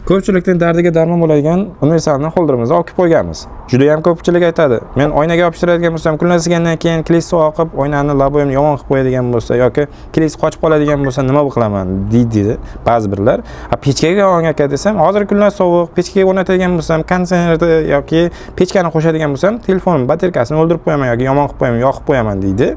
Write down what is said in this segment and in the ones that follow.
Ko'pchilikning dardiga darmon bo'ladigan universalni holderimizda olib qo'yganmiz. Juda ham ko'pchilik aytadi, men oynaga yopishtiradigan bo'lsam, kunlar isgandan keyin klisi oqib, oynani laboyimni yomon qilib qo'yadigan bo'lsa yoki klisi qochib qoladigan bo'lsa, nima qilaman deydi ba'zi birlar. Pechkaga olgan aka desam, hozir kunlar sovuq, pechkaga o'rnatadigan bo'lsam, konditsionerni yoki pechkani qo'shadigan bo'lsam, telefonim batarkasini o'ldirib qo'yaman yoki yomon qilib qo'yaman, yoqib qo'yaman deydi.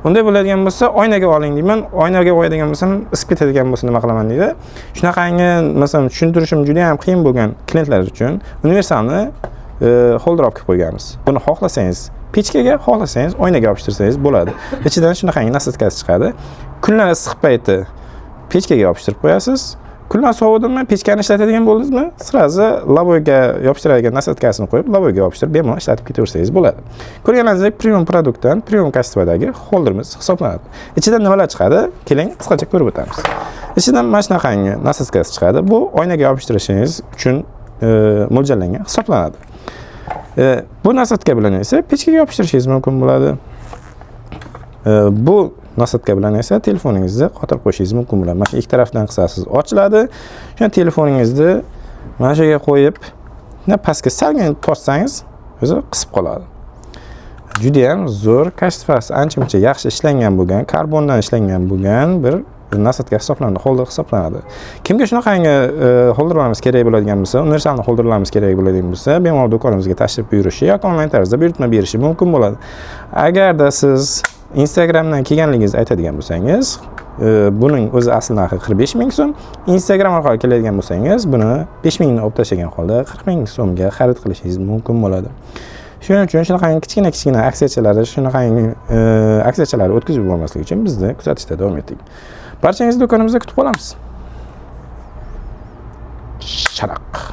Unday bo'ladigan bo'lsa, oynaga oling deyman. Oynaga qo'yadigan bo'lsam, isib ketadigan bo'lsa nima qilaman deydi. Shunaqangi, masalan, tushuntirishim juda ham qiyin bo'lgan klientlar uchun universalni holder olib qo'yganmiz. Buni xohlasangiz pechkaga, xohlasangiz oynaga yopishtirsangiz bo'ladi. Ichidan shunaqangi nasotkasi chiqadi. Kunlar issiq payti pechkaga yopishtirib qo'yasiz. Kunlar sovudimi, pechkani ishlatadigan bo'ldingizmi, sirazi laboyga yopishtiradigan nasotkasini qo'yib, laboyga yopishtirib, bemalol ishlatib ketaversangiz bo'ladi. Ko'rganingizdek, premium produktdan premium kачестводagi holderimiz hisoblanadi. Ichidan nimalar chiqadi? Keling, qisqacha ko'rib o'tamiz. Ichidan mana shunaqangi nasotkasi chiqadi. Bu oynaga yopishtirishingiz uchun mo'ljallangan hisoblanadi. Bu nasotka bilan esa pechkaga yopishtirishingiz mumkin bo'ladi. Bu nasotka bilan esa telefoningizni qotirib qo'yishingiz mumkin bo'ladi. Mana shu ikki tarafdan qisasiz ochiladi. Shuni telefoningizni mana shu yerga qo'yib, pastga salgina tortsangiz, o'zi qisib qoladi. Juda ham zo'r, kачествоsi ancha-muncha yaxshi ishlangan bo'lgan, karbondan ishlangan bo'lgan bir nasotka hisoblanadi, holder hisoblanadi. Kimga shunaqangi holderlarimiz kerak bo'ladigan bo'lsa, universalni holderlarimiz kerak bo'ladigan bo'lsa, bemalol do'konimizga tashrif buyurishi yoki onlayn tarzda buyurtma berishi mumkin bo'ladi. Agarda siz Instagramdan kelganligingizni aytadigan bo'lsangiz, buning o'zi asl narxi 45 ming so'm. Instagram orqali keladigan bo'lsangiz, buni 5 mingni olib tashlagan holda 40 ming so'mga xarid qilishingiz mumkin bo'ladi. Shuning uchun shunaqangi kichkina aksiyachalar o'tkazib yubormaslik uchun bizni kuzatishda davom eting. Barchangizni do'konimizda kutib qolamiz. Sharaq.